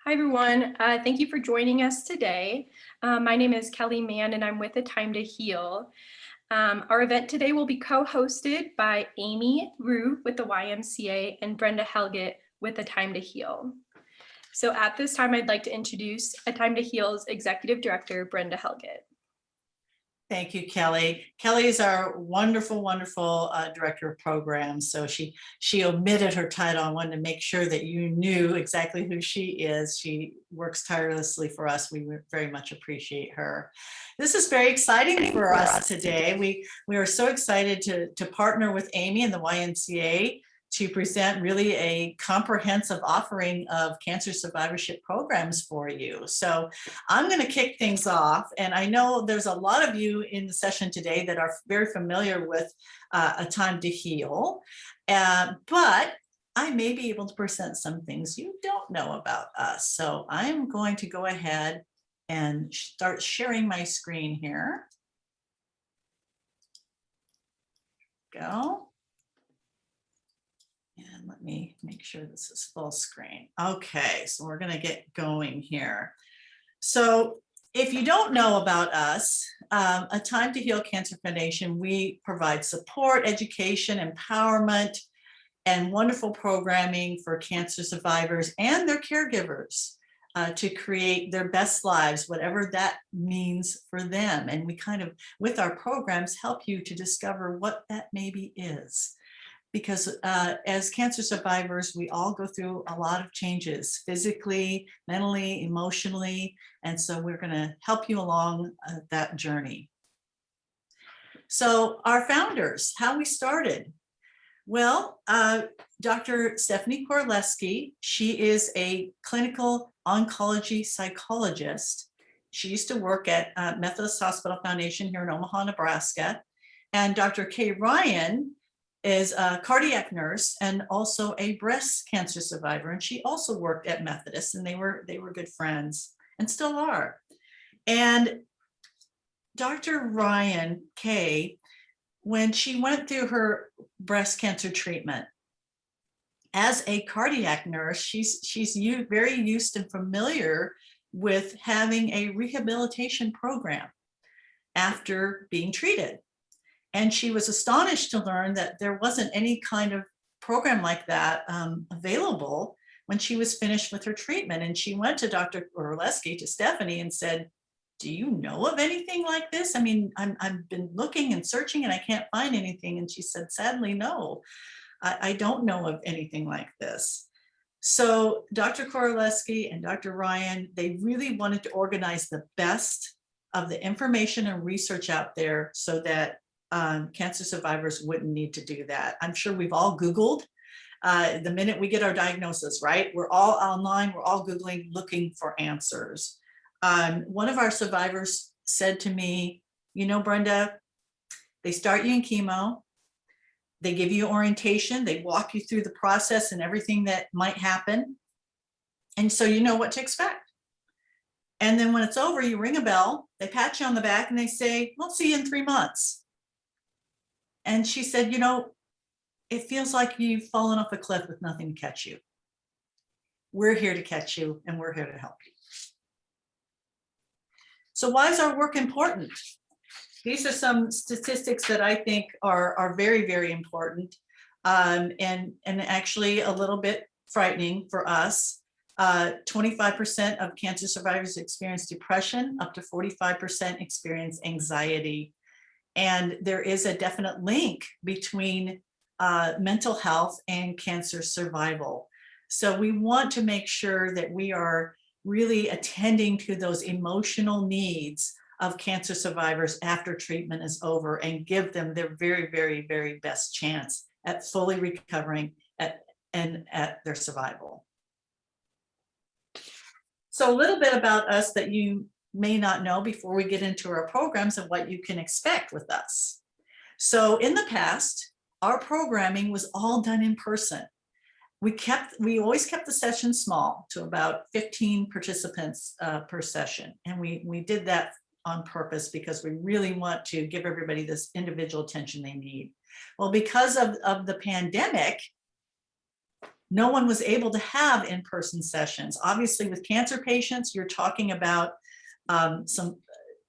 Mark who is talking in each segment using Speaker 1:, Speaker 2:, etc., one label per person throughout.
Speaker 1: Hi, everyone. Thank you for joining us today. My name is Kelly Mann, and I'm with A Time to Heal. Our event today will be co-hosted by Amy Roux with the YMCA and Brenda Helget with A Time to Heal. So at this time, I'd like to introduce A Time to Heal's Executive Director, Brenda Helget.
Speaker 2: Thank you, Kelly. Kelly is our wonderful, wonderful director of programs. So she omitted her title. I wanted to make sure that you knew exactly who she is. She works tirelessly for us. We very much appreciate her. This is very exciting for us today. We are so excited to partner with Amy and the YMCA to present really a comprehensive offering of cancer survivorship programs for you. So I'm going to kick things off, and I know there's a lot of you in the session today that are very familiar with A Time to Heal, but I may be able to present some things you don't know about us. So I'm going to go ahead and start sharing my screen here. Go. And let me make sure this is full screen. Okay, so we're going to get going here. So if you don't know about us, A Time to Heal Cancer Foundation, we provide support, education, empowerment, and wonderful programming for cancer survivors and their caregivers to create their best lives, whatever that means for them. And we kind of, with our programs, help you to discover what that maybe is. Because as cancer survivors, we all go through a lot of changes, physically, mentally, emotionally, and so we're going to help you along that journey. So our founders, how we started. Well, Dr. Stephanie Korleski, she is a clinical oncology psychologist. She used to work at Methodist Hospital Foundation here in Omaha, Nebraska. And Dr. Kay Ryan is a cardiac nurse and also a breast cancer survivor, and she also worked at Methodist, and they were good friends and still are. And Dr. Ryan Kay, when she went through her breast cancer treatment as a cardiac nurse, she's very used and familiar with having a rehabilitation program after being treated. And she was astonished to learn that there wasn't any kind of program like that available when she was finished with her treatment. And she went to Dr. Korleski, to Stephanie, and said, do you know of anything like this? I mean, I've been looking and searching and I can't find anything. And she said, sadly, no, I don't know of anything like this. So Dr. Korleski and Dr. Ryan, they really wanted to organize the best of the information and research out there so that cancer survivors wouldn't need to do that. I'm sure we've all Googled the minute we get our diagnosis, right? We're all online, we're all Googling, looking for answers. One of our survivors said to me, you know, Brenda, they start you in chemo, they give you orientation, they walk you through the process and everything that might happen. And so you know what to expect. And then when it's over, you ring a bell, they pat you on the back and they say, we'll see you in 3 months. And she said, you know, it feels like you've fallen off a cliff with nothing to catch you. We're here to catch you and we're here to help you. So why is our work important? These are some statistics that I think are very, very important and actually a little bit frightening for us. 25% of cancer survivors experience depression, up to 45% experience anxiety. And there is a definite link between mental health and cancer survival. So we want to make sure that we are really attending to those emotional needs of cancer survivors after treatment is over and give them their very, very, very best chance at fully recovering and at their survival. So a little bit about us that you may not know before we get into our programs and what you can expect with us. So in the past, our programming was all done in person. We always kept the session small to about 15 participants per session. And we did that on purpose because we really want to give everybody this individual attention they need. Well, because of the pandemic, no one was able to have in-person sessions. Obviously, with cancer patients, you're talking about some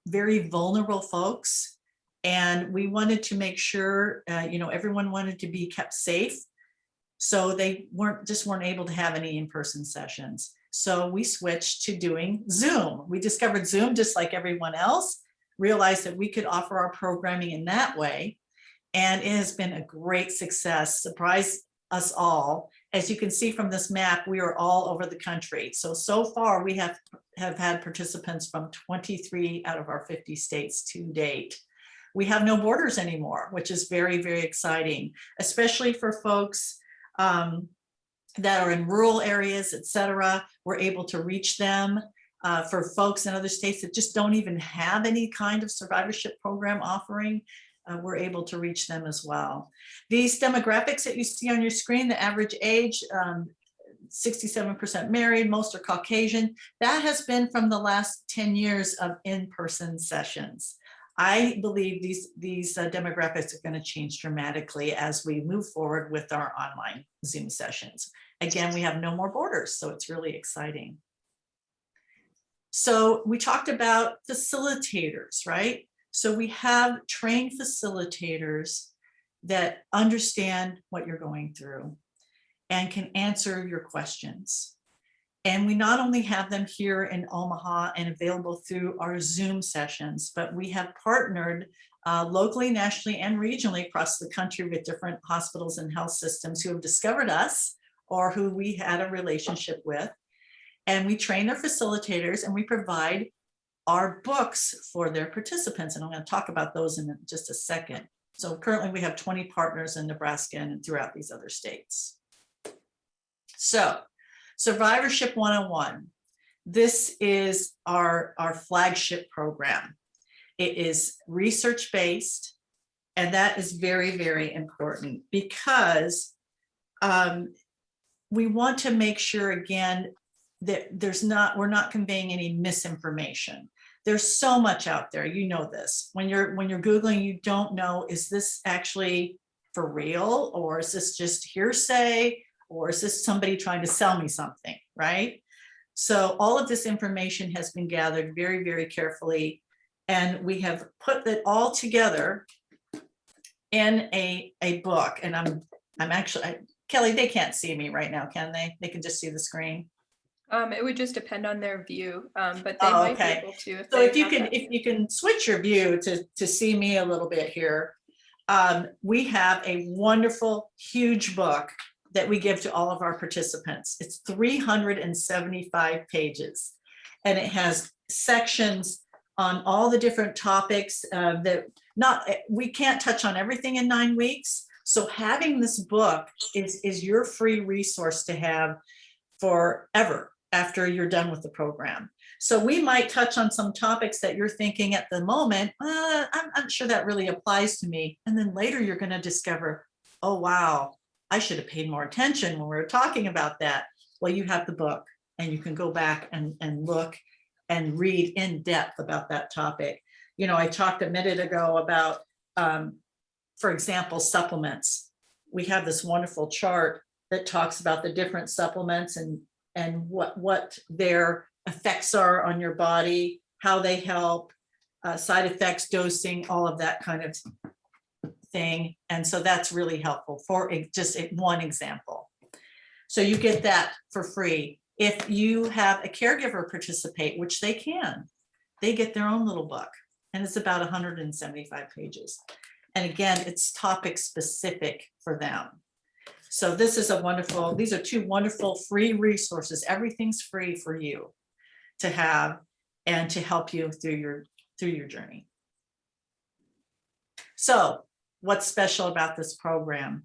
Speaker 2: very vulnerable folks. And we wanted to make sure, everyone wanted to be kept safe. So they weren't able to have any in-person sessions. So we switched to doing Zoom. We discovered Zoom just like everyone else, realized that we could offer our programming in that way. And it has been a great success, surprised us all. As you can see from this map, we are all over the country. So far we have had participants from 23 out of our 50 states to date. We have no borders anymore, which is very, very exciting, especially for folks that are in rural areas, et cetera. We're able to reach them. For folks in other states that just don't even have any kind of survivorship program offering, we're able to reach them as well. These demographics that you see on your screen, the average age, 67% married, most are Caucasian. That has been from the last 10 years of in-person sessions. I believe these demographics are going to change dramatically as we move forward with our online Zoom sessions. Again, we have no more borders, so it's really exciting. So we talked about facilitators, right? So we have trained facilitators that understand what you're going through and can answer your questions. And we not only have them here in Omaha and available through our Zoom sessions, but we have partnered locally, nationally, and regionally across the country with different hospitals and health systems who have discovered us or who we had a relationship with. And we train their facilitators and we provide our books for their participants. And I'm going to talk about those in just a second. So currently we have 20 partners in Nebraska and throughout these other states. So Survivorship 101. This is our flagship program. It is research-based, and that is very, very important because we want to make sure, again, that we're not conveying any misinformation. There's so much out there, you know this. When you're Googling, you don't know, is this actually for real? Or is this just hearsay? Or is this somebody trying to sell me something, right? So all of this information has been gathered very, very carefully. And we have put it all together in a book. And I'm actually, Kelly, they can't see me right now, can they? They can just see the screen.
Speaker 1: It would just depend on their view, but they might be able to.
Speaker 2: So if you can switch your view to see me a little bit here, we have a wonderful, huge book that we give to all of our participants. It's 375 pages, and it has sections on all the different topics we can't touch on everything in 9 weeks. So having this book is your free resource to have forever after you're done with the program. So we might touch on some topics that you're thinking at the moment, I'm not sure that really applies to me. And then later you're going to discover, oh, wow, I should have paid more attention when we were talking about that. Well, you have the book and you can go back and look and read in depth about that topic. You know, I talked a minute ago about, for example, supplements. We have this wonderful chart that talks about the different supplements and what their effects are on your body, how they help, side effects, dosing, all of that kind of thing. And so that's really helpful for just one example. So you get that for free. If you have a caregiver participate, which they can, they get their own little book, and it's about 175 pages. And again, it's topic specific for them. So this is these are two wonderful free resources. Everything's free for you to have and to help you through your journey. So what's special about this program?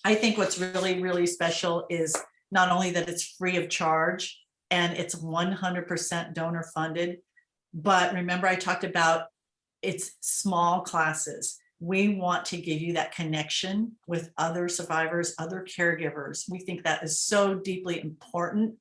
Speaker 2: I think what's really, really special is not only that it's free of charge and it's 100% donor funded, but remember I talked about it's small classes. We want to give you that connection with other survivors, other caregivers. We think that is so deeply important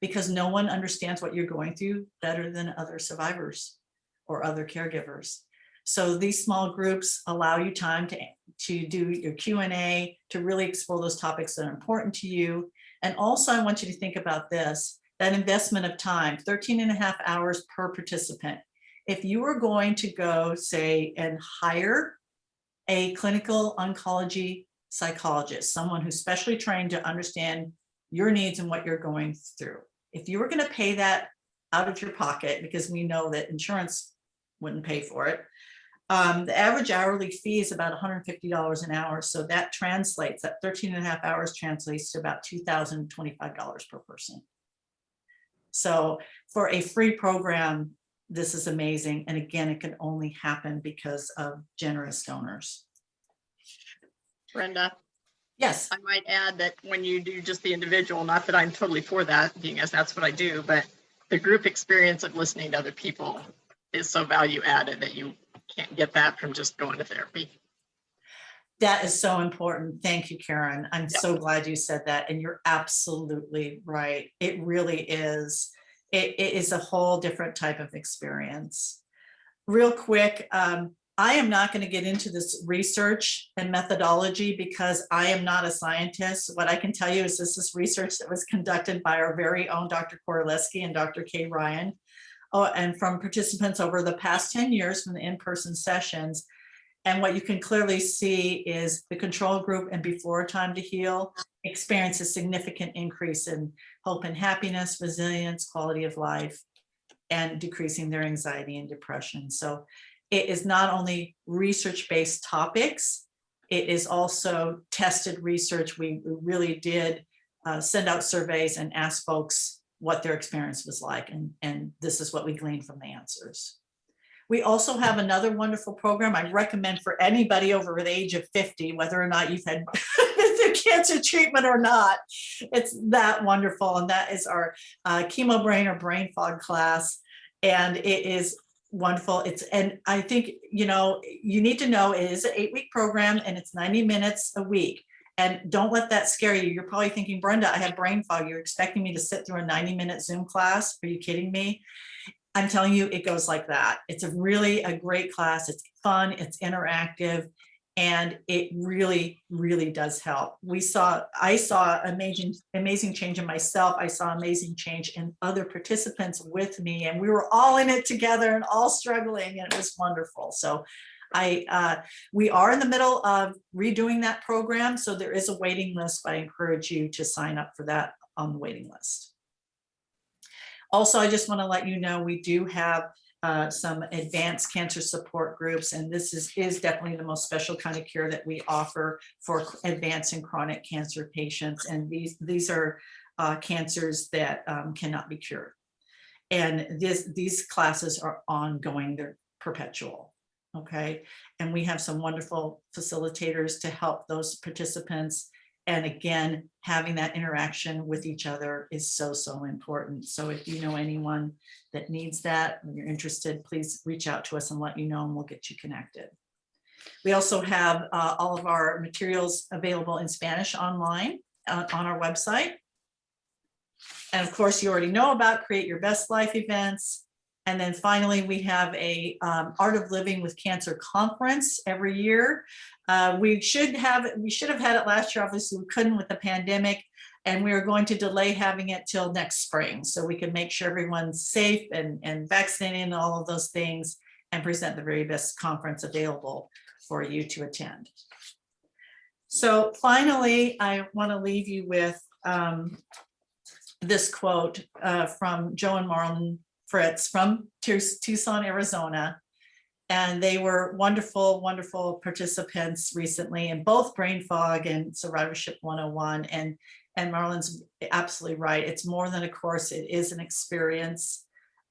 Speaker 2: because no one understands what you're going through better than other survivors or other caregivers. So these small groups allow you time to do your Q&A, to really explore those topics that are important to you. And also I want you to think about this, that investment of time, 13 and a half hours per participant. If you were going to go, say, and hire a clinical oncology psychologist, someone who's specially trained to understand your needs and what you're going through, if you were going to pay that out of your pocket, because we know that insurance wouldn't pay for it, the average hourly fee is about $150 an hour. So that translates, that 13 and a half hours translates to about $2,025 per person. So for a free program, this is amazing. And again, it can only happen because of generous donors.
Speaker 3: Brenda,
Speaker 2: Yes.
Speaker 3: I might add that when you do just the individual, not that I'm totally for that, being as that's what I do, but the group experience of listening to other people is so value added that you can't get that from just going to therapy.
Speaker 2: That is so important. Thank you, Karen. I'm so glad you said that. And you're absolutely right. It really is. It is a whole different type of experience. Real quick, I am not going to get into this research and methodology because I am not a scientist. What I can tell you is this is research that was conducted by our very own Dr. Korleski and Dr. Kay Ryan, and from participants over the past 10 years from the in-person sessions. And what you can clearly see is the control group and before Time to Heal experience a significant increase in hope and happiness, resilience, quality of life, and decreasing their anxiety and depression. So it is not only research-based topics, it is also tested research. We really did send out surveys and ask folks what their experience was like. And this is what we gleaned from the answers. We also have another wonderful program I recommend for anybody over the age of 50, whether or not you've had cancer treatment or not. It's that wonderful. And that is our chemo brain or brain fog class. And it is wonderful. And I think, you need to know it is an 8-week program and it's 90 minutes a week. And don't let that scare you. You're probably thinking, Brenda, I have brain fog. You're expecting me to sit through a 90-minute Zoom class? Are you kidding me? I'm telling you, it goes like that. It's a great class. It's fun, it's interactive, and it really, really does help. I saw amazing change in myself. I saw amazing change in other participants with me, and we were all in it together and all struggling, and it was wonderful. So we are in the middle of redoing that program. So there is a waiting list, but I encourage you to sign up for that on the waiting list. Also, I just want to let you know, we do have some advanced cancer support groups, and this is definitely the most special kind of care that we offer for advanced and chronic cancer patients. And these are cancers that cannot be cured. And these classes are ongoing, they're perpetual. Okay. And we have some wonderful facilitators to help those participants. And again, having that interaction with each other is so, so important. So if you know anyone that needs that, when you're interested, please reach out to us and let you know, and we'll get you connected. We also have all of our materials available in Spanish online on our website. And of course, you already know about Create Your Best Life events. And then finally, we have a Art of Living with Cancer conference every year. We should have had it last year. Obviously, we couldn't with the pandemic, and we are going to delay having it till next spring so we can make sure everyone's safe and vaccinated and all of those things, and present the very best conference available for you to attend. So finally, I want to leave you with this quote from Joe and Marlon Fritz from Tucson, Arizona. And they were wonderful, wonderful participants recently in both Brain Fog and Survivorship 101. And Marlon's absolutely right. It's more than a course, it is an experience.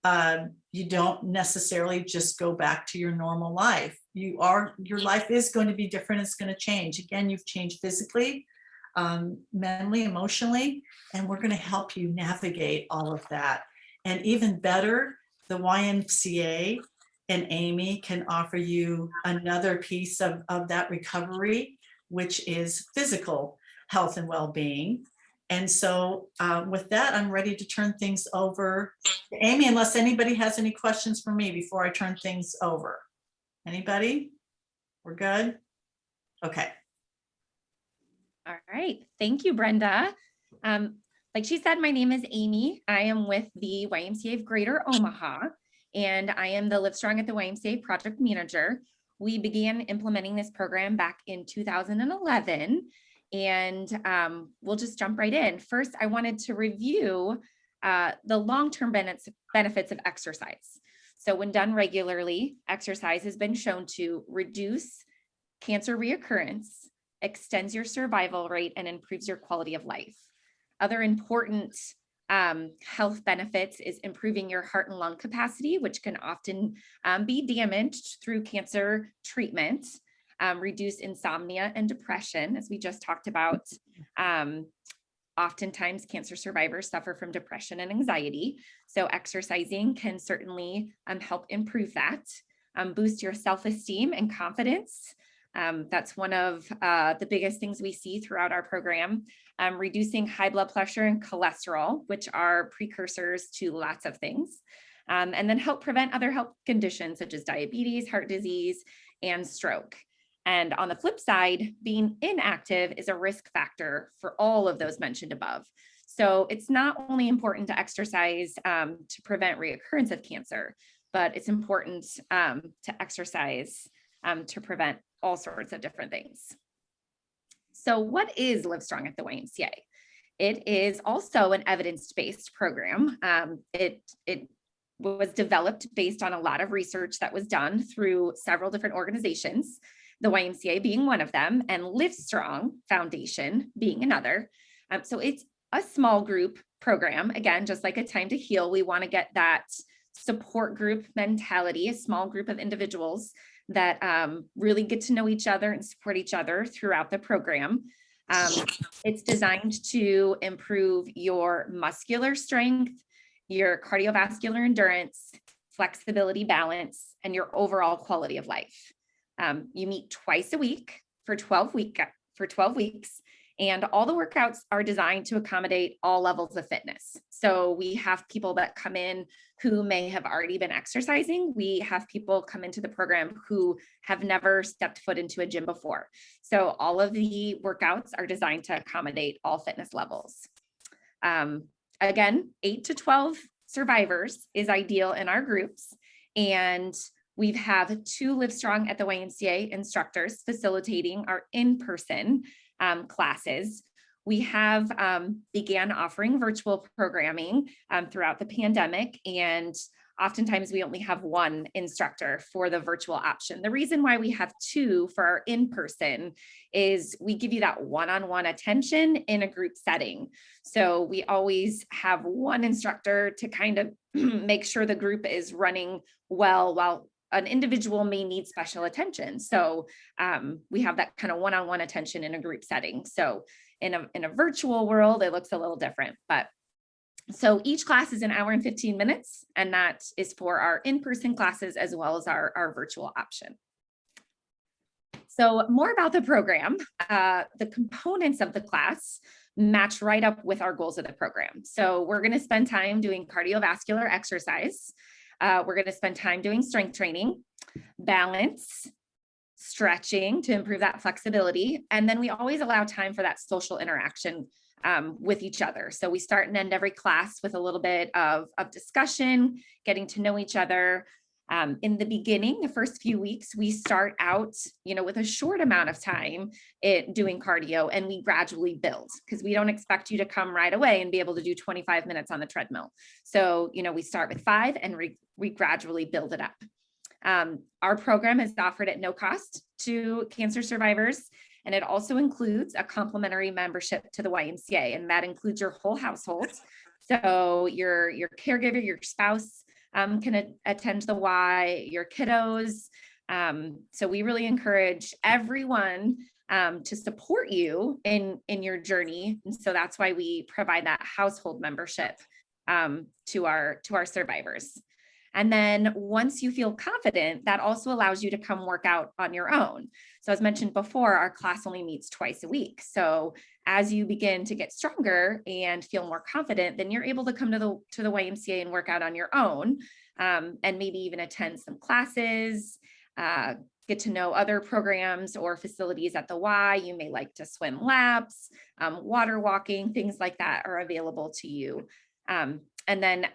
Speaker 2: You don't necessarily just go back to your normal life. Your life is going to be different. It's going to change. Again, you've changed physically, mentally, emotionally, and we're going to help you navigate all of that. And even better, the YMCA and Amy can offer you another piece of that recovery, which is physical health and well-being. And so with that, I'm ready to turn things over to Amy, unless anybody has any questions for me before I turn things over. Anybody? We're good? Okay.
Speaker 4: All right. Thank you, Brenda. Like she said, my name is Amy. I am with the YMCA of Greater Omaha, and I am the Livestrong at the YMCA project manager. We began implementing this program back in 2011, and we'll just jump right in. First, I wanted to review the long-term benefits of exercise. So when done regularly, exercise has been shown to reduce cancer reoccurrence, extends your survival rate, and improves your quality of life. Other important health benefits is improving your heart and lung capacity, which can often be damaged through cancer treatment, reduce insomnia and depression, as we just talked about. Oftentimes, cancer survivors suffer from depression and anxiety, so exercising can certainly help improve that, boost your self-esteem and confidence. That's one of the biggest things we see throughout our program, reducing high blood pressure and cholesterol, which are precursors to lots of things, and then help prevent other health conditions such as diabetes, heart disease, and stroke. And on the flip side, being inactive is a risk factor for all of those mentioned above. So it's not only important to exercise to prevent reoccurrence of cancer, but it's important to exercise to prevent all sorts of different things. So what is Livestrong at the YMCA? It is also an evidence-based program. It was developed based on a lot of research that was done through several different organizations, the YMCA being one of them, and Livestrong Foundation being another. So it's a small group program. Again, just like A Time to Heal, we want to get that support group mentality, a small group of individuals that really get to know each other and support each other throughout the program. It's designed to improve your muscular strength, your cardiovascular endurance, flexibility, balance, and your overall quality of life. You meet twice a week for 12 weeks, and all the workouts are designed to accommodate all levels of fitness. So we have people that come in who may have already been exercising. We have people come into the program who have never stepped foot into a gym before. So all of the workouts are designed to accommodate all fitness levels. Again, 8 to 12 survivors is ideal in our groups. And we have 2 Livestrong at the YMCA instructors facilitating our in-person classes. We have began offering virtual programming throughout the pandemic, and oftentimes we only have 1 instructor for the virtual option. The reason why we have 2 for our in-person is we give you that one-on-one attention in a group setting. So we always have 1 instructor to kind of make sure the group is running well, while an individual may need special attention. So we have that kind of one-on-one attention in a group setting. So in a virtual world, it looks a little different. But so each class is 1 hour and 15 minutes, and that is for our in-person classes as well as our virtual option. So more about the program, the components of the class match right up with our goals of the program. So we're going to spend time doing cardiovascular exercise. We're going to spend time doing strength training, balance, stretching to improve that flexibility. And then we always allow time for that social interaction with each other. So we start and end every class with a little bit of discussion, getting to know each other. In the beginning, the first few weeks, we start out, with a short amount of time doing cardio, and we gradually build, because we don't expect you to come right away and be able to do 25 minutes on the treadmill. So, we start with 5 and we gradually build it up. Our program is offered at no cost to cancer survivors, and it also includes a complimentary membership to the YMCA, and that includes your whole household. So your caregiver, your spouse, can attend the Y, your kiddos. So we really encourage everyone to support you in your journey. And so that's why we provide that household membership to our survivors. And then once you feel confident, that also allows you to come work out on your own. So as mentioned before, our class only meets twice a week. So as you begin to get stronger and feel more confident, then you're able to come to the YMCA and work out on your own, and maybe even attend some classes, get to know other programs or facilities at the Y. You may like to swim laps, water walking, things like that are available to you. And then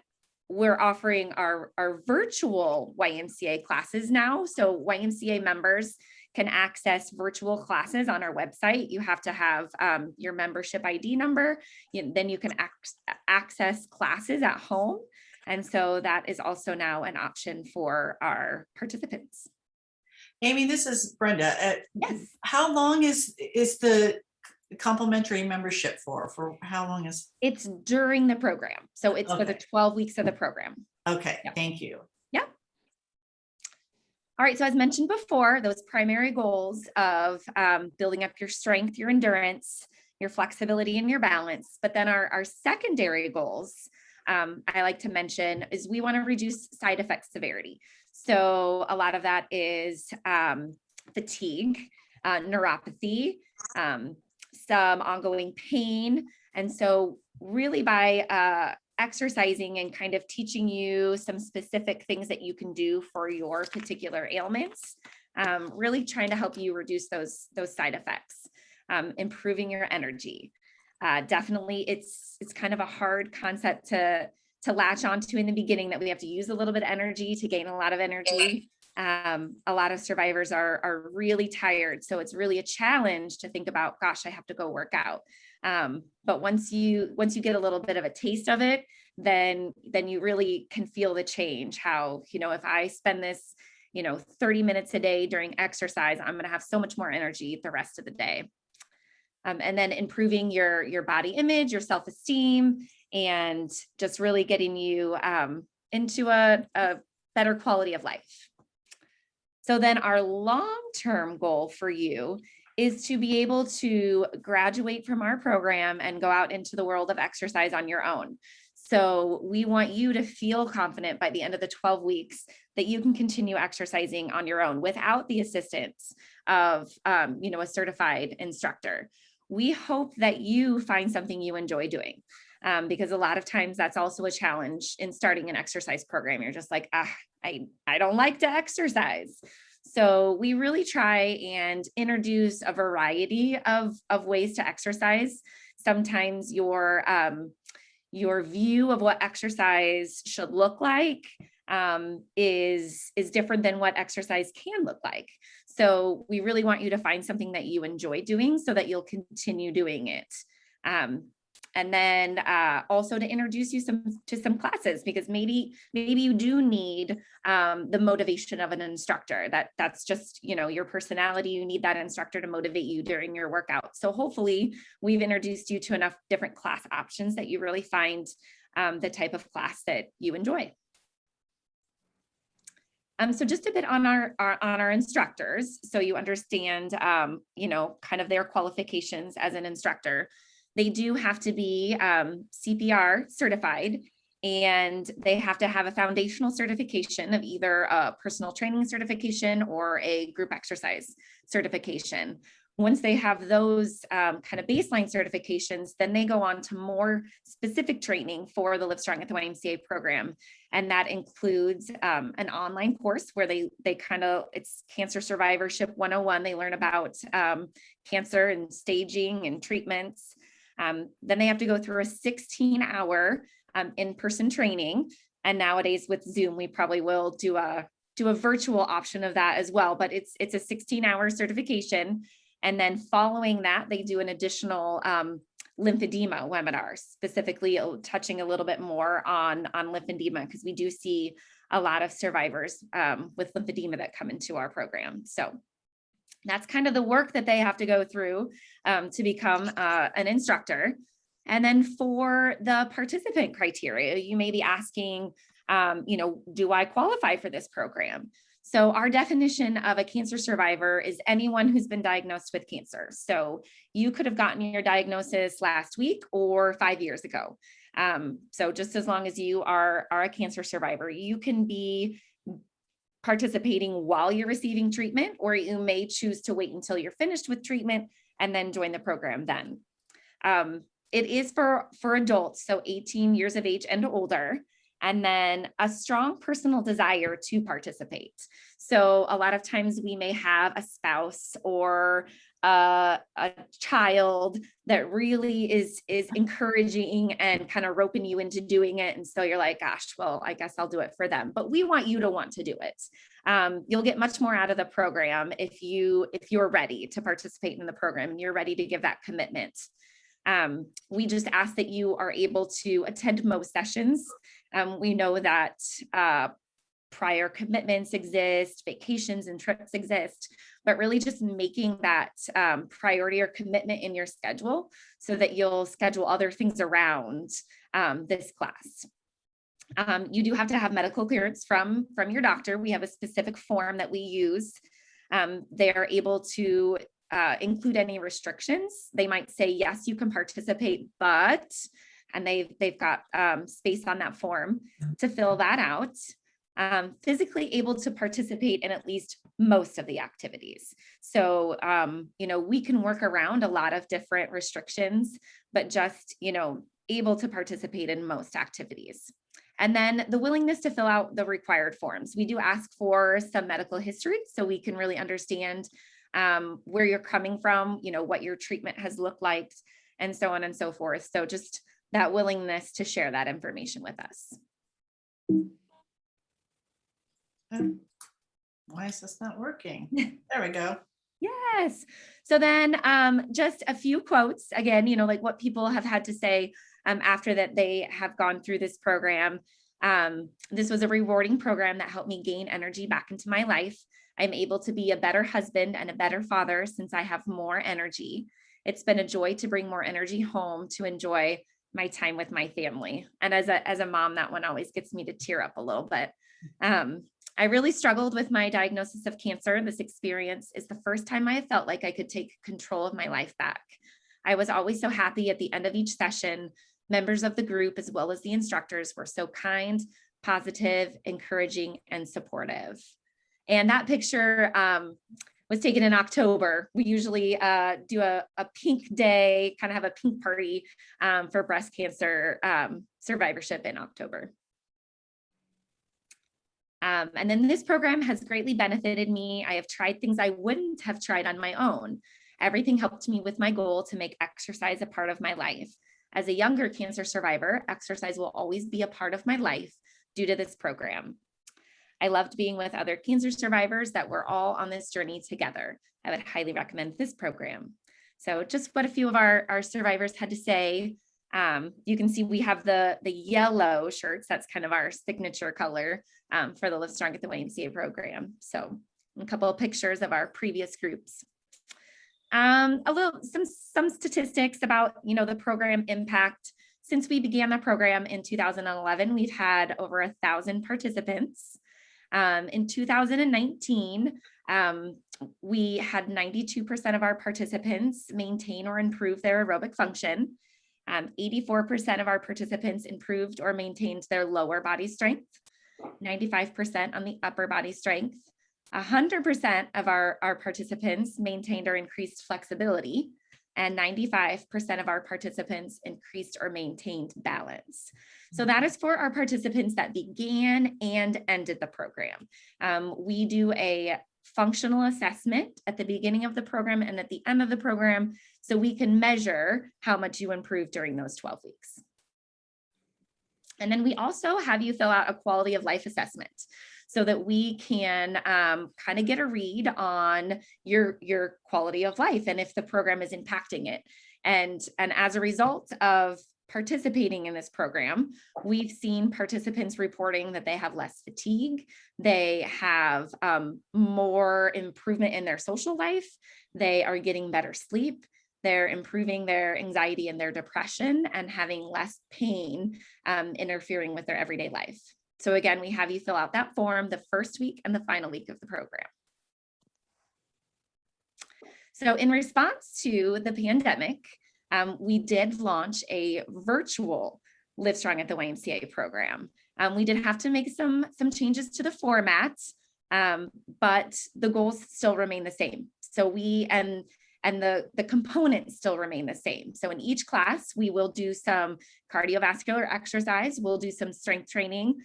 Speaker 4: we're offering our virtual YMCA classes now. So YMCA members can access virtual classes on our website. You have to have your membership ID number. Then you can access classes at home. And so that is also now an option for our participants.
Speaker 2: Amy, this is Brenda.
Speaker 4: Yes.
Speaker 2: How long is the complimentary membership for? For how long is?
Speaker 4: It's during the program. So it's for the
Speaker 2: Okay.
Speaker 4: 12 weeks of the program.
Speaker 2: Okay,
Speaker 4: Yep.
Speaker 2: thank you.
Speaker 4: Yep. All right, so as mentioned before, those primary goals of building up your strength, your endurance, your flexibility, and your balance. But then our secondary goals, I like to mention, is we want to reduce side effect severity. So a lot of that is fatigue, neuropathy, some ongoing pain. And so really by exercising and kind of teaching you some specific things that you can do for your particular ailments, really trying to help you reduce those side effects, improving your energy. Definitely it's kind of a hard concept to latch onto in the beginning, that we have to use a little bit of energy to gain a lot of energy. A lot of survivors are really tired. So it's really a challenge to think about, gosh, I have to go work out. But once you get a little bit of a taste of it, then you really can feel the change. How, if I spend this, 30 minutes a day during exercise, I'm going to have so much more energy the rest of the day. And then improving your body image, your self-esteem, and just really getting you into a better quality of life. So then our long-term goal for you is to be able to graduate from our program and go out into the world of exercise on your own. So we want you to feel confident by the end of the 12 weeks that you can continue exercising on your own without the assistance of, a certified instructor. We hope that you find something you enjoy doing, because a lot of times that's also a challenge in starting an exercise program. You're just like, I don't like to exercise. So we really try and introduce a variety of ways to exercise. Sometimes your view of what exercise should look like is different than what exercise can look like. So we really want you to find something that you enjoy doing so that you'll continue doing it. And then also to introduce you to some classes, because maybe you do need the motivation of an instructor. That's just, your personality. You need that instructor to motivate you during your workout. So hopefully we've introduced you to enough different class options that you really find the type of class that you enjoy. So just a bit on our instructors, so you understand, kind of their qualifications as an instructor. They do have to be CPR certified, and they have to have a foundational certification of either a personal training certification or a group exercise certification. Once they have those kind of baseline certifications, then they go on to more specific training for the LiveStrong at the YMCA program. And that includes an online course where it's Cancer Survivorship 101. They learn about cancer and staging and treatments. Then they have to go through a 16-hour in-person training. And nowadays with Zoom, we probably will do a virtual option of that as well. But it's a 16-hour certification. And then following that, they do an additional lymphedema webinar, specifically touching a little bit more on lymphedema, because we do see a lot of survivors with lymphedema that come into our program. So that's kind of the work that they have to go through to become an instructor. And then for the participant criteria, you may be asking, do I qualify for this program? So our definition of a cancer survivor is anyone who's been diagnosed with cancer. So you could have gotten your diagnosis last week or 5 years ago. So just as long as you are a cancer survivor, you can be participating while you're receiving treatment, or you may choose to wait until you're finished with treatment and then join the program then. It is for adults, so 18 years of age and older. and then a strong personal desire to participate. So a lot of times we may have a spouse or a child that really is encouraging and kind of roping you into doing it. And so you're like, gosh, well, I guess I'll do it for them. But we want you to want to do it. You'll get much more out of the program if you're ready to participate in the program and you're ready to give that commitment. We just ask that you are able to attend most sessions. We know that prior commitments exist, vacations and trips exist, but really just making that priority or commitment in your schedule so that you'll schedule other things around this class. You do have to have medical clearance from your doctor. We have a specific form that we use. They are able to include any restrictions. They might say, yes, you can participate, but, and they've got space on that form to fill that out. Physically able to participate in at least most of the activities. So, we can work around a lot of different restrictions, but just, able to participate in most activities. And then the willingness to fill out the required forms. We do ask for some medical history so we can really understand where you're coming from, what your treatment has looked like, and so on and so forth. So just that willingness to share that information with us.
Speaker 2: Why is this not working? There we go.
Speaker 4: Yes. So then just a few quotes again, like what people have had to say after that they have gone through this program. This was a rewarding program that helped me gain energy back into my life. I'm able to be a better husband and a better father since I have more energy. It's been a joy to bring more energy home to enjoy my time with my family. And as a mom, that one always gets me to tear up a little bit. I really struggled with my diagnosis of cancer. This experience is the first time I have felt like I could take control of my life back. I was always so happy at the end of each session. Members of the group, as well as the instructors, were so kind, positive, encouraging, and supportive. And that picture was taken in October. We usually do a pink day, kind of have a pink party for breast cancer survivorship in October. And then this program has greatly benefited me. I have tried things I wouldn't have tried on my own. Everything helped me with my goal to make exercise a part of my life. As a younger cancer survivor, exercise will always be a part of my life due to this program. I loved being with other cancer survivors that were all on this journey together. I would highly recommend this program. So just what a few of our survivors had to say. You can see we have the yellow shirts. That's kind of our signature color for the LiveStrong at the YMCA program. So a couple of pictures of our previous groups. Some statistics about, the program impact. Since we began the program in 2011, we've had over 1,000 participants. In 2019, we had 92% of our participants maintain or improve their aerobic function. 84% of our participants improved or maintained their lower body strength, 95% on the upper body strength. 100% of our participants maintained or increased flexibility, and 95% of our participants increased or maintained balance. So that is for our participants that began and ended the program. We do a functional assessment at the beginning of the program and at the end of the program, so we can measure how much you improved during those 12 weeks. And then we also have you fill out a quality of life assessment so that we can kind of get a read on your quality of life and if the program is impacting it. And as a result of participating in this program, we've seen participants reporting that they have less fatigue, they have more improvement in their social life, they are getting better sleep, they're improving their anxiety and their depression, and having less pain interfering with their everyday life. So again, we have you fill out that form the first week and the final week of the program. So in response to the pandemic, we did launch a virtual LiveStrong at the YMCA program. We did have to make some changes to the format, but the goals still remain the same. So and the components still remain the same. So in each class, we will do some cardiovascular exercise, we'll do some strength training,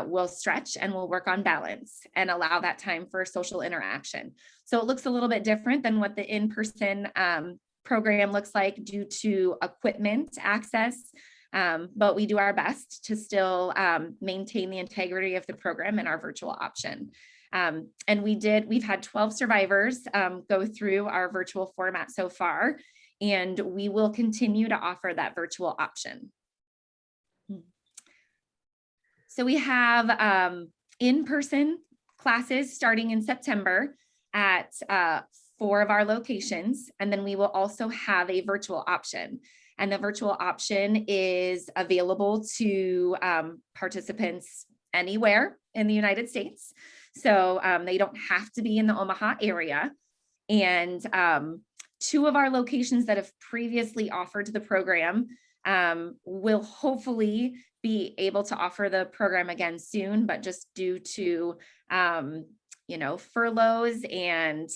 Speaker 4: we'll stretch, and we'll work on balance and allow that time for social interaction. So it looks a little bit different than what the in-person program looks like due to equipment access. But we do our best to still maintain the integrity of the program in our virtual option. And we've had 12 survivors go through our virtual format so far, and we will continue to offer that virtual option. So we have in-person classes starting in September at 4 of our locations, and then we will also have a virtual option. And the virtual option is available to participants anywhere in the United States. So they don't have to be in the Omaha area. And 2 of our locations that have previously offered the program will hopefully be able to offer the program again soon, but just due to furloughs and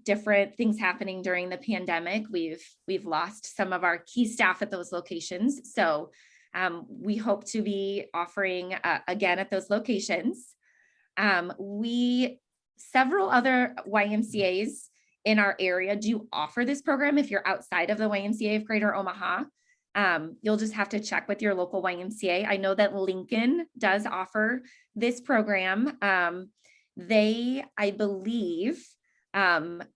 Speaker 4: different things happening during the pandemic, we've lost some of our key staff at those locations. So we hope to be offering again at those locations. Several other YMCAs in our area do offer this program. If you're outside of the YMCA of Greater Omaha, you'll just have to check with your local YMCA. I know that Lincoln does offer this program. They, I believe,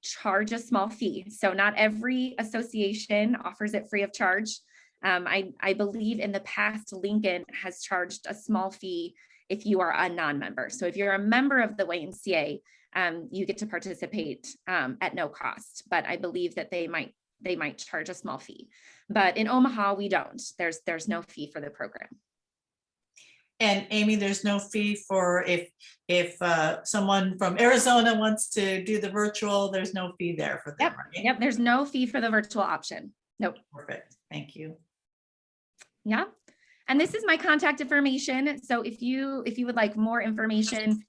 Speaker 4: charge a small fee. So not every association offers it free of charge. I believe in the past, Lincoln has charged a small fee if you are a non-member. So if you're a member of the YMCA, you get to participate at no cost, but I believe that they might charge a small fee. But in Omaha, we don't. There's no fee for the program.
Speaker 2: And Amy, there's no fee for if someone from Arizona wants to do the virtual, there's no fee there for them, right?
Speaker 4: Yep, there's no fee for the virtual option. Nope.
Speaker 2: Perfect, thank you.
Speaker 4: Yeah, and this is my contact information. So if you would like more information,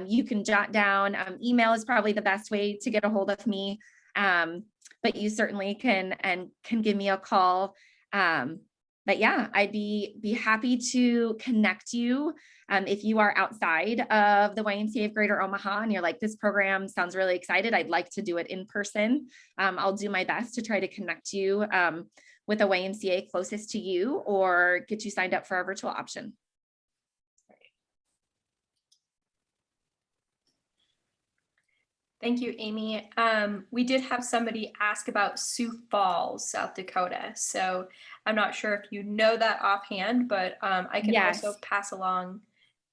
Speaker 4: you can jot down, email is probably the best way to get a hold of me. But you certainly can give me a call. But yeah, I'd be happy to connect you. If you are outside of the YMCA of Greater Omaha and you're like, this program sounds really excited, I'd like to do it in person. I'll do my best to try to connect you with a YMCA closest to you or get you signed up for our virtual option.
Speaker 1: Thank you, Amy. We did have somebody ask about Sioux Falls, South Dakota. So I'm not sure if you know that offhand, but I can also pass along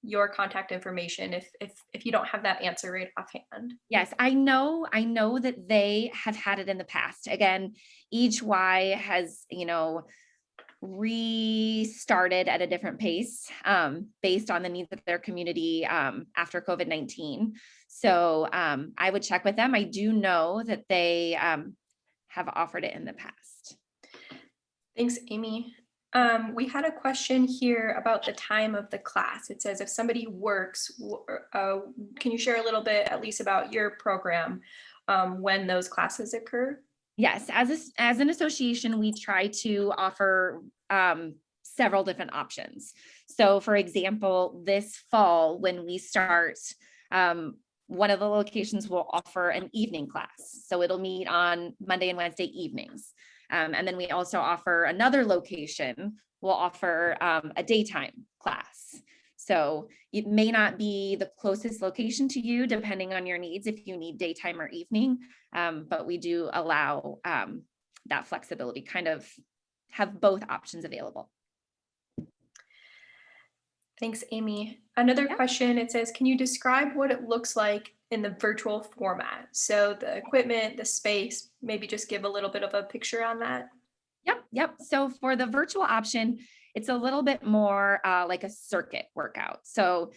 Speaker 1: your contact information if you don't have that answer right offhand.
Speaker 4: Yes, I know that they have had it in the past. Again, each Y has, restarted at a different pace based on the needs of their community after COVID-19. So I would check with them. I do know that they have offered it in the past.
Speaker 1: Thanks, Amy. We had a question here about the time of the class. It says if somebody works, can you share a little bit at least about your program when those classes occur?
Speaker 4: Yes, as an association, we try to offer several different options. So for example, this fall when we start, one of the locations will offer an evening class. So it'll meet on Monday and Wednesday evenings. And then we also offer another location will offer a daytime class. So it may not be the closest location to you depending on your needs if you need daytime or evening, but we do allow that flexibility, kind of have both options available.
Speaker 1: Thanks, Amy. Another question, it says, can you describe what it looks like in the virtual format? So the equipment, the space, maybe just give a little bit of a picture on that.
Speaker 4: Yep. So for the virtual option, it's a little bit more like a circuit workout. So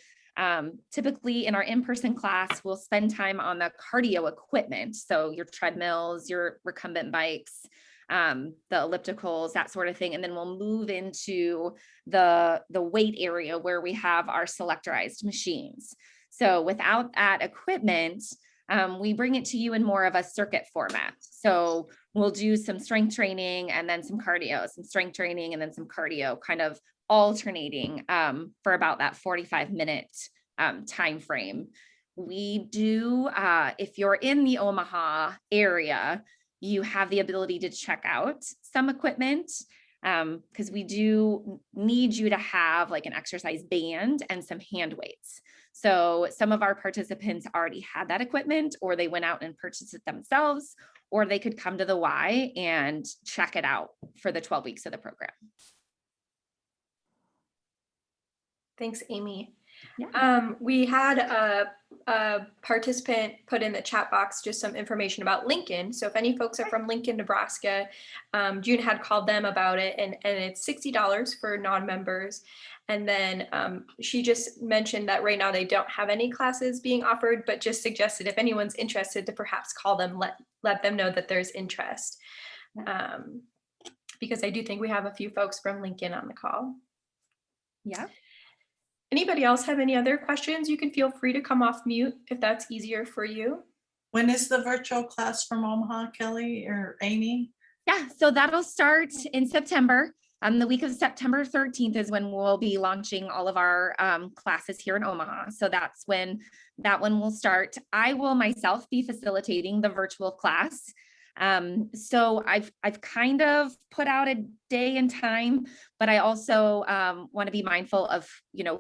Speaker 4: typically in our in-person class, we'll spend time on the cardio equipment. So your treadmills, your recumbent bikes, the ellipticals, that sort of thing. And then we'll move into the weight area where we have our selectorized machines. So without that equipment, we bring it to you in more of a circuit format. So we'll do some strength training and then some cardio, some strength training and then some cardio, kind of alternating for about that 45-minute time frame. We do, if you're in the Omaha area, you have the ability to check out some equipment, because we do need you to have like an exercise band and some hand weights. So some of our participants already had that equipment, or they went out and purchased it themselves, or they could come to the Y and check it out for the 12 weeks of the program.
Speaker 1: Thanks, Amy.
Speaker 4: Yeah.
Speaker 1: We had a participant put in the chat box just some information about Lincoln. So if any folks are from Lincoln, Nebraska, June had called them about it, and it's $60 for non-members. And then she just mentioned that right now they don't have any classes being offered, but just suggested if anyone's interested to perhaps call them, let them know that there's interest. Because I do think we have a few folks from Lincoln on the call.
Speaker 4: Yeah.
Speaker 1: Anybody else have any other questions? You can feel free to come off mute if that's easier for you.
Speaker 2: When is the virtual class from Omaha, Kelly or Amy?
Speaker 4: Yeah, so that'll start in September. The week of September 13th is when we'll be launching all of our classes here in Omaha. So that's when that one will start. I will myself be facilitating the virtual class. So I've kind of put out a day and time, but I also want to be mindful of,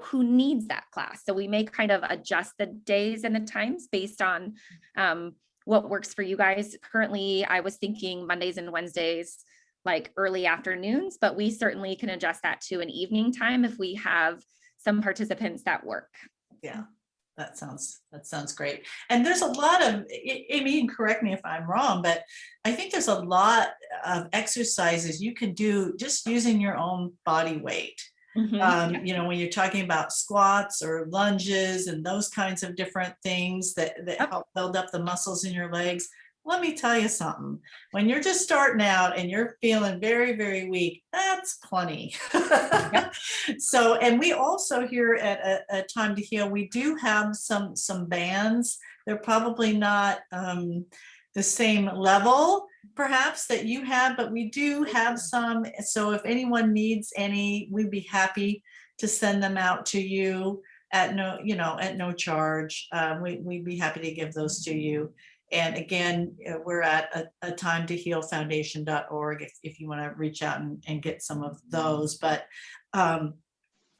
Speaker 4: who needs that class. So we may kind of adjust the days and the times based on what works for you guys. Currently, I was thinking Mondays and Wednesdays, like early afternoons, but we certainly can adjust that to an evening time if we have some participants that work.
Speaker 2: Yeah. That sounds great. And there's a lot of, Amy, you can correct me if I'm wrong, but I think there's a lot of exercises you can do just using your own body weight.
Speaker 4: Mm-hmm.
Speaker 2: When you're talking about squats or lunges and those kinds of different things that help build up the muscles in your legs. Let me tell you something. When you're just starting out and you're feeling very, very weak, that's plenty. So, and we also here at A Time to Heal, we do have some bands. They're probably not the same level, perhaps, that you have, but we do have some. So if anyone needs any, we'd be happy to send them out to you at no charge. We'd be happy to give those to you. And again, we're at a timetohealfoundation.org if you want to reach out and get some of those. But I'm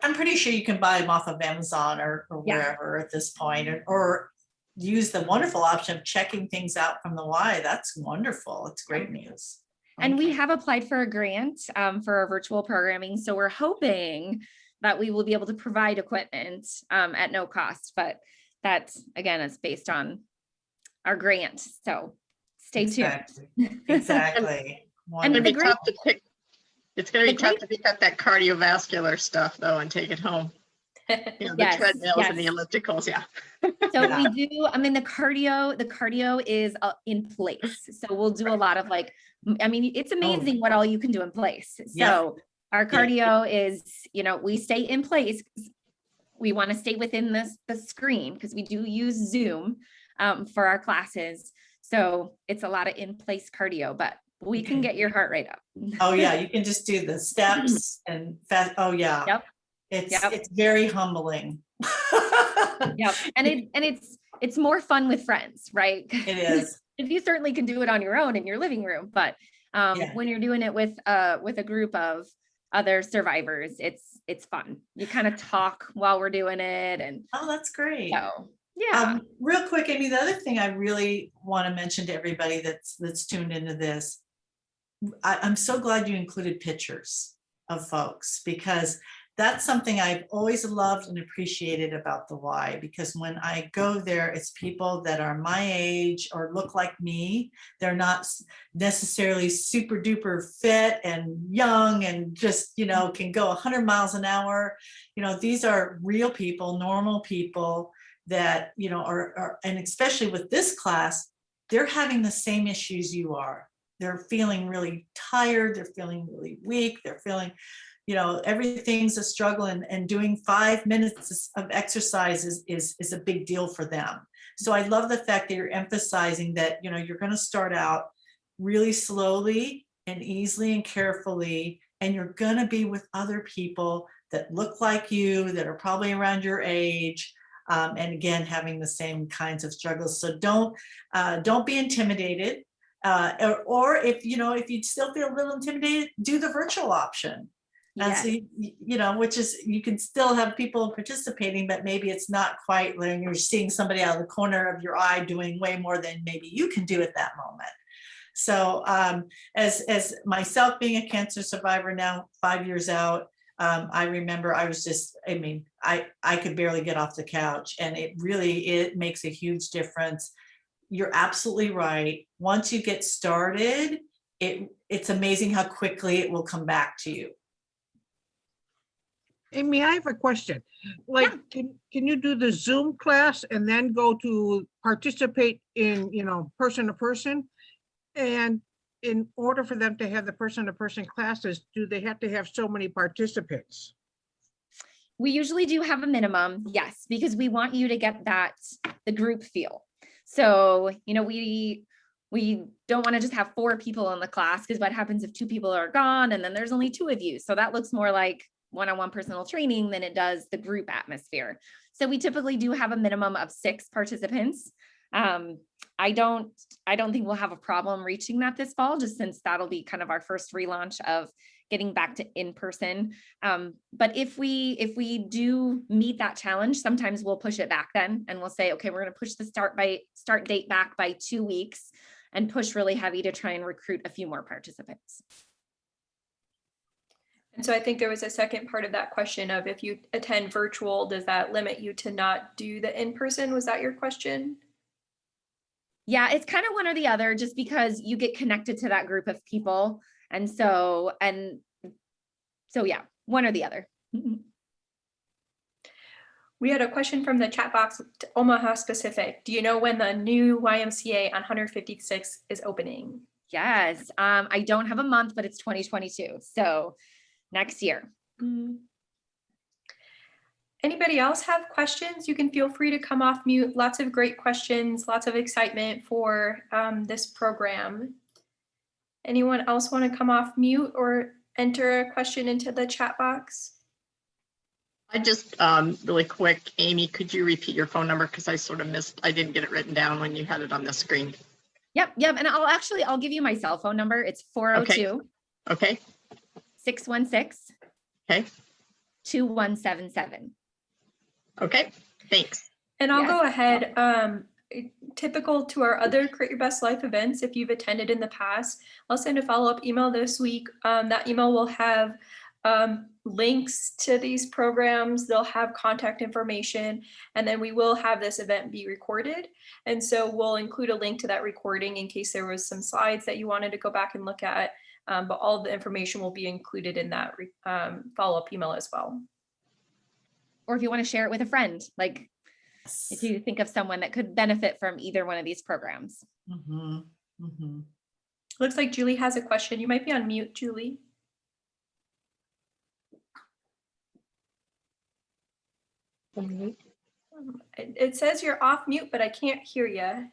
Speaker 2: pretty sure you can buy them off of Amazon or wherever at this point, or use the wonderful option of checking things out from the Y. That's wonderful. It's great news.
Speaker 4: And we have applied for a grant for our virtual programming. So we're hoping that we will be able to provide equipment at no cost. But that's, again, it's based on our grant. So stay tuned.
Speaker 2: Exactly.
Speaker 3: And it'd be tough to pick. It's going to be tough to pick up that cardiovascular stuff though and take it home. The treadmills and the ellipticals. Yeah.
Speaker 4: So we do. I mean, the cardio is in place. So we'll do a lot of it's amazing what all you can do in place. So our cardio is, we stay in place. We want to stay within the screen because we do use Zoom for our classes. So it's a lot of in-place cardio, but we can get your heart rate up.
Speaker 2: Oh yeah, you can just do the steps and fast. Oh yeah.
Speaker 4: Yep.
Speaker 2: It's very humbling.
Speaker 4: Yep. And it's more fun with friends, right?
Speaker 2: It is.
Speaker 4: You certainly can do it on your own in your living room, but when you're doing it with a group of other survivors, it's fun. You kind of talk while we're doing it, and
Speaker 2: that's great.
Speaker 4: So yeah.
Speaker 2: Real quick, Amy, the other thing I really want to mention to everybody that's tuned into this, I'm so glad you included pictures of folks, because that's something I've always loved and appreciated about the Y, because when I go there, it's people that are my age or look like me. They're not necessarily super duper fit and young and just, can go 100 miles an hour. These are real people, normal people that, are, and especially with this class, they're having the same issues you are. They're feeling really tired. They're feeling really weak. They're feeling, everything's a struggle, and doing 5 minutes of exercise is a big deal for them. So I love the fact that you're emphasizing that, you know, you're going to start out really slowly and easily and carefully, and you're going to be with other people that look like you, that are probably around your age, and again, having the same kinds of struggles. So don't be intimidated. Or if, you know, if you still feel a little intimidated, do the virtual option. And
Speaker 4: Yes.
Speaker 2: so, you know, which is, you can still have people participating, but maybe it's not quite when you're seeing somebody out of the corner of your eye doing way more than maybe you can do at that moment. So as myself being a cancer survivor now 5 years out, I remember I was just, I mean, I could barely get off the couch, and it makes a huge difference. You're absolutely right. Once you get started, it's amazing how quickly it will come back to you.
Speaker 5: Amy, I have a question. Like, can you do the Zoom class and then go to participate in, you know, person to person? And in order for them to have the person to person classes, do they have to have so many participants?
Speaker 4: We usually do have a minimum, yes, because we want you to get the group feel. So, you know, we don't want to just have 4 people in the class, because what happens if 2 people are gone and then there's only 2 of you? So that looks more like one-on-one personal training than it does the group atmosphere. So we typically do have a minimum of 6 participants. I don't think we'll have a problem reaching that this fall, just since that'll be kind of our first relaunch of getting back to in-person. But if we do meet that challenge, sometimes we'll push it back then, and we'll say, okay, we're going to push the start date back by 2 weeks and push really heavy to try and recruit a few more participants.
Speaker 1: And so I think there was a second part of that question of, if you attend virtual, does that limit you to not do the in-person? Was that your question?
Speaker 4: Yeah, it's kind of one or the other, just because you get connected to that group of people. And so yeah, one or the other.
Speaker 1: We had a question from the chat box, Omaha specific. Do you know when the new YMCA on 156 is opening?
Speaker 4: Yes, I don't have a month, but it's 2022. So next year.
Speaker 1: Anybody else have questions? You can feel free to come off mute. Lots of great questions, lots of excitement for this program. Anyone else want to come off mute or enter a question into the chat box?
Speaker 3: I just really quick, Amy, could you repeat your phone number? Because I sort of missed, I didn't get it written down when you had it on the screen.
Speaker 4: Yep. And I'll give you my cell phone number. It's 402
Speaker 3: Okay.
Speaker 4: 616
Speaker 3: Okay.
Speaker 4: 2177.
Speaker 3: Okay. Thanks.
Speaker 1: And I'll
Speaker 4: Yes.
Speaker 1: go ahead. Typical to our other Create Your Best Life events, if you've attended in the past, I'll send a follow-up email this week. That email will have links to these programs. They'll have contact information, and then we will have this event be recorded. And so we'll include a link to that recording in case there was some slides that you wanted to go back and look at. But all the information will be included in that follow-up email as well.
Speaker 4: Or if you want to share it with a friend, like if you think of someone that could benefit from either one of these programs.
Speaker 1: Looks like Julie has a question. You might be on mute, Julie. It says you're off mute, but I can't hear you.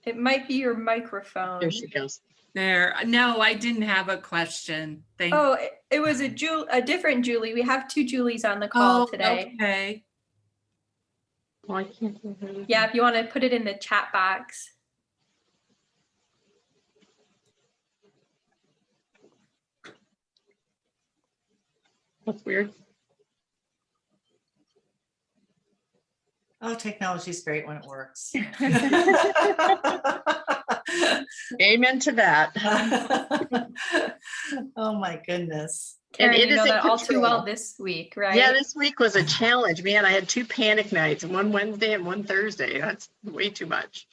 Speaker 1: It might be your microphone.
Speaker 3: There she goes.
Speaker 6: There. No, I didn't have a question. Thank you.
Speaker 1: Oh, it was a different Julie. We have 2 Julies on the call today.
Speaker 6: Okay.
Speaker 3: Well, I can't hear her.
Speaker 1: Yeah, if you want to put it in the chat box.
Speaker 3: That's weird.
Speaker 2: Oh, technology is great when it works.
Speaker 3: Amen to that.
Speaker 2: Oh my goodness.
Speaker 1: Karen,
Speaker 3: it
Speaker 1: you know
Speaker 3: is in
Speaker 1: that all too
Speaker 3: control.
Speaker 1: well this week, right?
Speaker 3: Yeah, this week was a challenge, man. I had 2 panic nights, one Wednesday and one Thursday. That's way too much.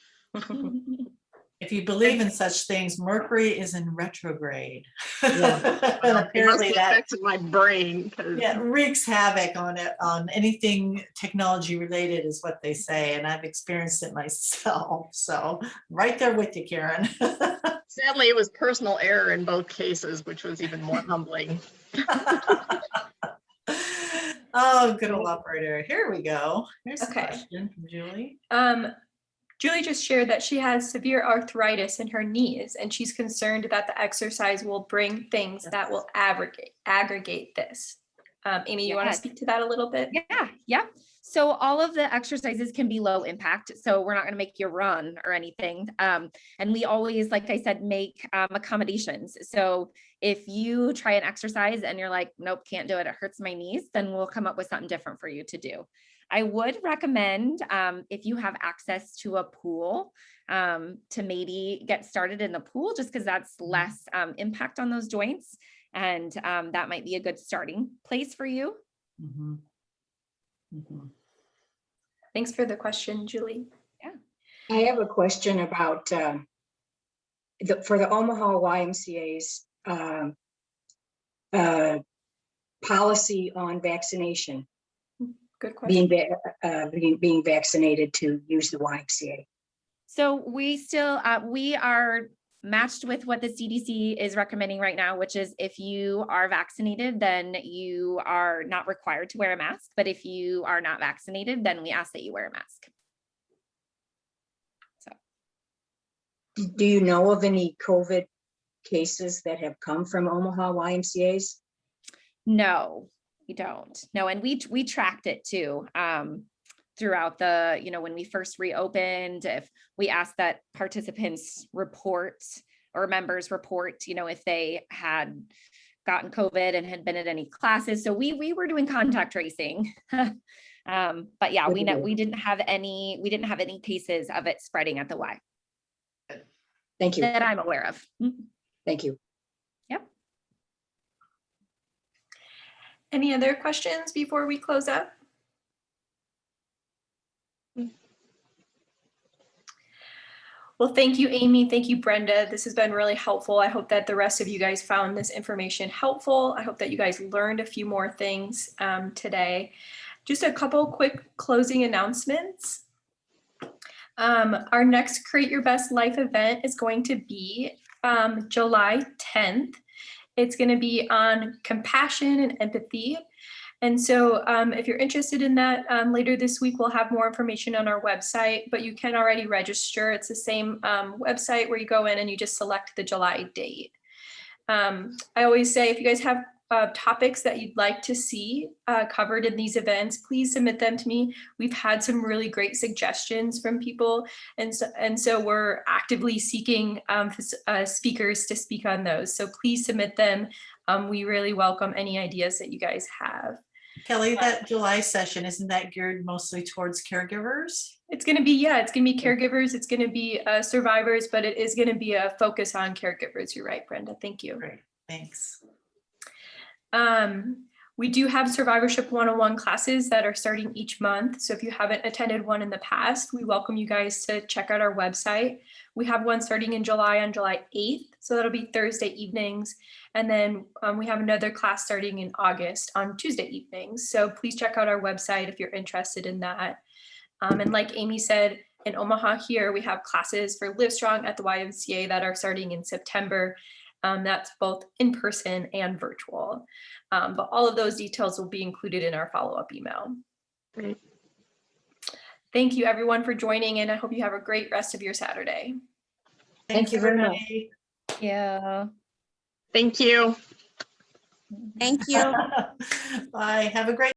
Speaker 2: If you believe in such things, Mercury is in retrograde.
Speaker 3: Yeah.
Speaker 2: And
Speaker 3: It must
Speaker 2: apparently
Speaker 3: have
Speaker 2: that
Speaker 3: affected my brain. 'Cause
Speaker 2: wreaks havoc on anything technology related, is what they say. And I've experienced it myself. So right there with you, Karen.
Speaker 3: sadly, it was personal error in both cases, which was even more humbling.
Speaker 2: Oh, good old operator. Here we go. Here's a
Speaker 1: Okay.
Speaker 2: question from Julie.
Speaker 1: Julie just shared that she has severe arthritis in her knees, and she's concerned that the exercise will bring things that will aggregate this. Amy, you want to
Speaker 4: Yes.
Speaker 1: speak to that a little bit?
Speaker 4: Yeah. So all of the exercises can be low impact. So we're not going to make you run or anything. And we always, like I said, make accommodations. So if you try an exercise and you're like, nope, can't do it, it hurts my knees, then we'll come up with something different for you to do. I would recommend, if you have access to a pool, to maybe get started in the pool, just because that's less impact on those joints. And that might be a good starting place for you.
Speaker 2: Mhm. Mhm.
Speaker 1: Thanks for the question, Julie.
Speaker 7: I have a question about for the Omaha YMCA's policy on vaccination,
Speaker 1: Good question.
Speaker 7: being vaccinated to use the YMCA.
Speaker 4: So we still, we are matched with what the CDC is recommending right now, which is if you are vaccinated, then you are not required to wear a mask. But if you are not vaccinated, then we ask that you wear a mask.
Speaker 7: Do you know of any COVID cases that have come from Omaha YMCA's?
Speaker 4: No, we don't. No, and we tracked it too. Throughout the, when we first reopened, if we asked that participants report or members report, if they had gotten COVID and had been at any classes. So we were doing contact tracing. But yeah, we didn't have any cases of it spreading at the Y.
Speaker 7: Thank you.
Speaker 4: That I'm aware of.
Speaker 7: Thank you.
Speaker 4: Yep.
Speaker 1: Any other questions before we close up? Well, thank you, Amy. Thank you, Brenda. This has been really helpful. I hope that the rest of you guys found this information helpful. I hope that you guys learned a few more things today. Just a couple quick closing announcements. Our next Create Your Best Life event is going to be July 10th. It's going to be on compassion and empathy. And so if you're interested in that, later this week, we'll have more information on our website, but you can already register. It's the same website where you go in and you just select the July date. I always say, if you guys have topics that you'd like to see covered in these events, please submit them to me. We've had some really great suggestions from people. And so we're actively seeking speakers to speak on those. So please submit them. We really welcome any ideas that you guys have.
Speaker 2: Kelly, that July session, isn't that geared mostly towards caregivers?
Speaker 1: It's going to be, it's going to be caregivers. It's going to be survivors, but it is going to be a focus on caregivers. You're right, Brenda. Thank you.
Speaker 2: Great, thanks.
Speaker 1: We do have Survivorship 101 classes that are starting each month. So if you haven't attended one in the past, we welcome you guys to check out our website. We have one starting in July on July 8th. So that'll be Thursday evenings. And then we have another class starting in August on Tuesday evenings. So please check out our website if you're interested in that. And like Amy said, in Omaha here, we have classes for LiveStrong at the YMCA that are starting in September. That's both in person and virtual. But all of those details will be included in our follow-up email.
Speaker 3: Great.
Speaker 1: Thank you everyone for joining, and I hope you have a great rest of your Saturday.
Speaker 7: Thank you very much.
Speaker 4: Yeah.
Speaker 3: Thank you.
Speaker 8: Thank you.
Speaker 2: Bye. Have a great